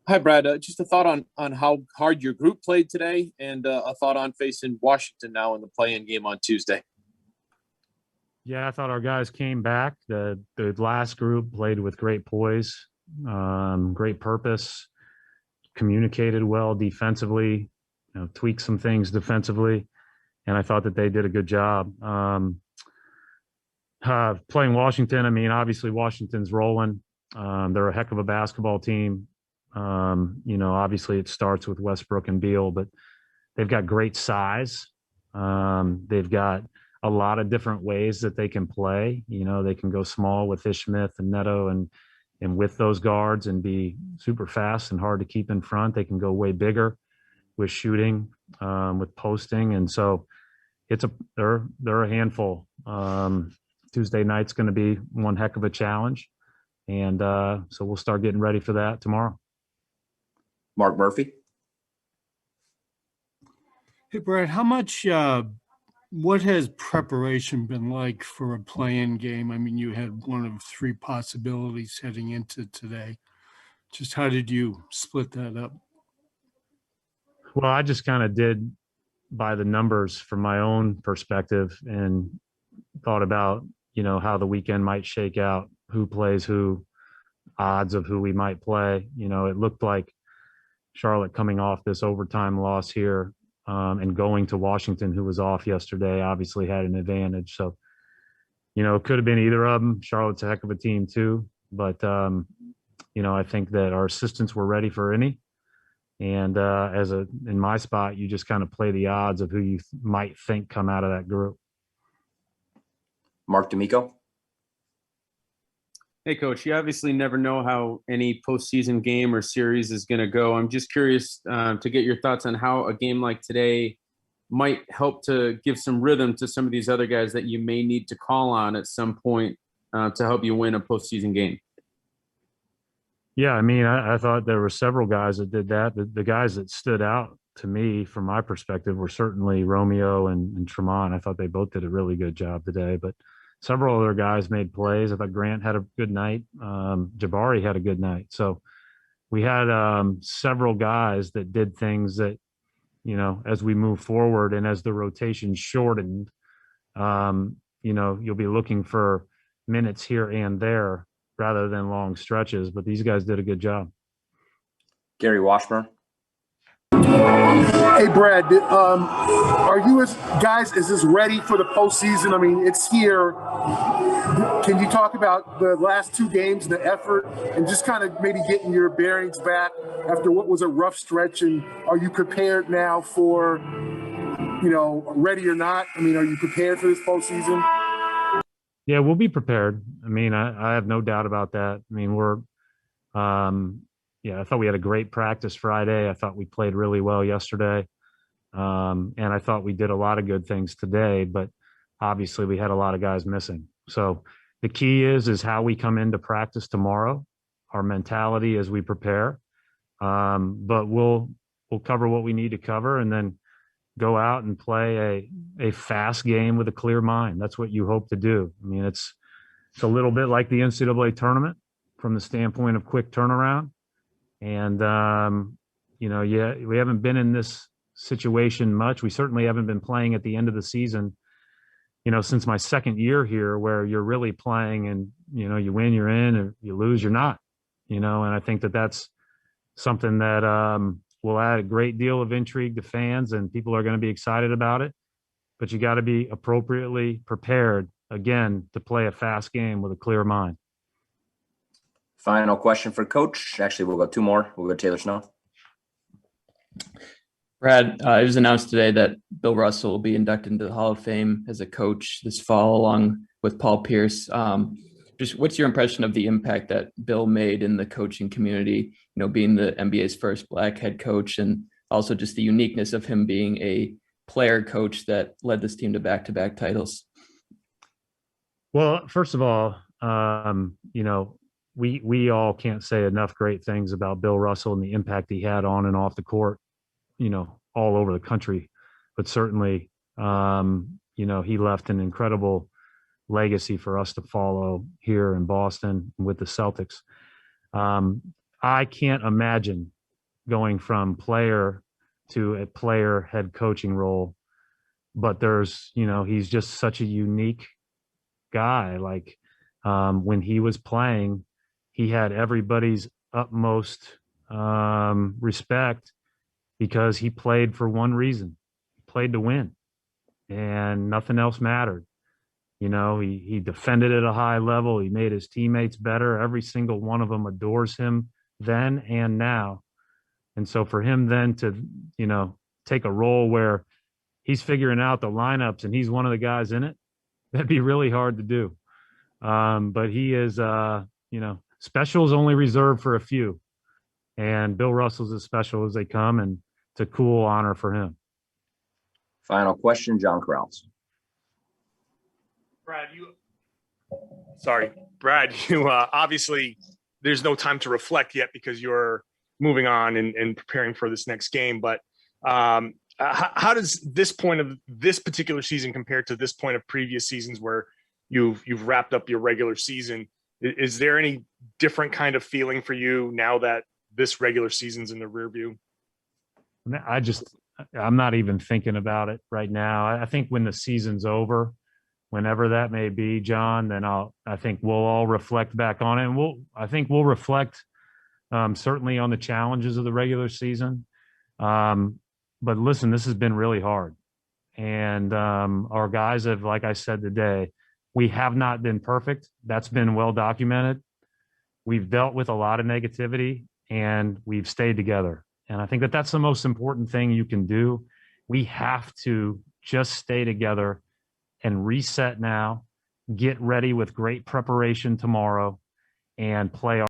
Hi, Brad. Just a thought on how hard your group played today, and a thought on facing Washington now in the play-in game on Tuesday. Yeah, I thought our guys came back. The last group played with great poise, great purpose, communicated well defensively, tweaked some things defensively, and I thought that they did a good job. Playing Washington, I mean, obviously Washington's rolling. They're a heck of a basketball team. Obviously it starts with Westbrook and Beal, but they've got great size. They've got a lot of different ways that they can play. They can go small with Ish Smith and Neto and with those guards and be super fast and hard to keep in front. They can go way bigger with shooting, with posting. And so they're a handful. Tuesday night's going to be one heck of a challenge. And so we'll start getting ready for that tomorrow. Mark Murphy. Hey, Brad, what has preparation been like for a play-in game? I mean, you had one of three possibilities heading into today. Just how did you split that up? Well, I just kind of did by the numbers from my own perspective and thought about, how the weekend might shake out, who plays who, odds of who we might play. It looked like Charlotte coming off this overtime loss here and going to Washington, who was off yesterday, obviously had an advantage. So, it could have been either of them. Charlotte's a heck of a team too. But, I think that our assistants were ready for any. And in my spot, you just kind of play the odds of who you might think come out of that group. Mark D'Amico. Hey, Coach, you obviously never know how any postseason game or series is going to go. I'm just curious to get your thoughts on how a game like today might help to give some rhythm to some of these other guys that you may need to call on at some point to help you win a postseason game. Yeah, I mean, I thought there were several guys that did that. The guys that stood out to me, from my perspective, were certainly Romeo and Tremont. I thought they both did a really good job today, but several other guys made plays. I thought Grant had a good night. Jabari had a good night. So we had several guys that did things that, as we move forward and as the rotation shortened, you'll be looking for minutes here and there rather than long stretches. But these guys did a good job. Gary Washburn. Hey, Brad, are you guys, is this ready for the postseason? I mean, it's here. Can you talk about the last two games, the effort, and just kind of maybe getting your bearings back after what was a rough stretch? And are you prepared now for, ready or not? I mean, are you prepared for this postseason? Yeah, we'll be prepared. I mean, I have no doubt about that. I mean, I thought we had a great practice Friday. I thought we played really well yesterday. And I thought we did a lot of good things today, but obviously we had a lot of guys missing. So the key is how we come into practice tomorrow, our mentality as we prepare. But we'll cover what we need to cover and then go out and play a fast game with a clear mind. That's what you hope to do. I mean, it's a little bit like the NCAA tournament from the standpoint of quick turnaround. And, we haven't been in this situation much. We certainly haven't been playing at the end of the season, since my second year here, where you're really playing and, you win, you're in, or you lose, you're not, and I think that that's something that will add a great deal of intrigue to fans, and people are going to be excited about it. But you got to be appropriately prepared, again, to play a fast game with a clear mind. Final question for Coach. Actually, we'll go two more. We'll go Taylor Snow. Brad, it was announced today that Bill Russell will be inducted into the Hall of Fame as a coach this fall, along with Paul Pierce. Just what's your impression of the impact that Bill made in the coaching community, being the NBA's first Black head coach, and also just the uniqueness of him being a player coach that led this team to back-to-back titles? Well, first of all, we all can't say enough great things about Bill Russell and the impact he had on and off the court, all over the country. But certainly, he left an incredible legacy for us to follow here in Boston with the Celtics. I can't imagine going from player to a player head coaching role. But there's, he's just such a unique guy. Like when he was playing, he had everybody's utmost respect because he played for one reason. He played to win, and nothing else mattered. He defended at a high level. He made his teammates better. Every single one of them adores him then and now. And so for him then to, take a role where he's figuring out the lineups and he's one of the guys in it, that'd be really hard to do. But he is, special is only reserved for a few. And Bill Russell's as special as they come, and it's a cool honor for him. Final question, John Corrales. Brad, you obviously there's no time to reflect yet because you're moving on and preparing for this next game. But how does this point of this particular season compare to this point of previous seasons where you've wrapped up your regular season? Is there any different kind of feeling for you now that this regular season's in the rear view? I'm not even thinking about it right now. I think when the season's over, whenever that may be, John, then I think we'll all reflect back on it. And I think we'll reflect certainly on the challenges of the regular season. But listen, this has been really hard. And our guys have, like I said today, we have not been perfect. That's been well documented. We've dealt with a lot of negativity and we've stayed together. And I think that that's the most important thing you can do. We have to just stay together and reset now, get ready with great preparation tomorrow, and play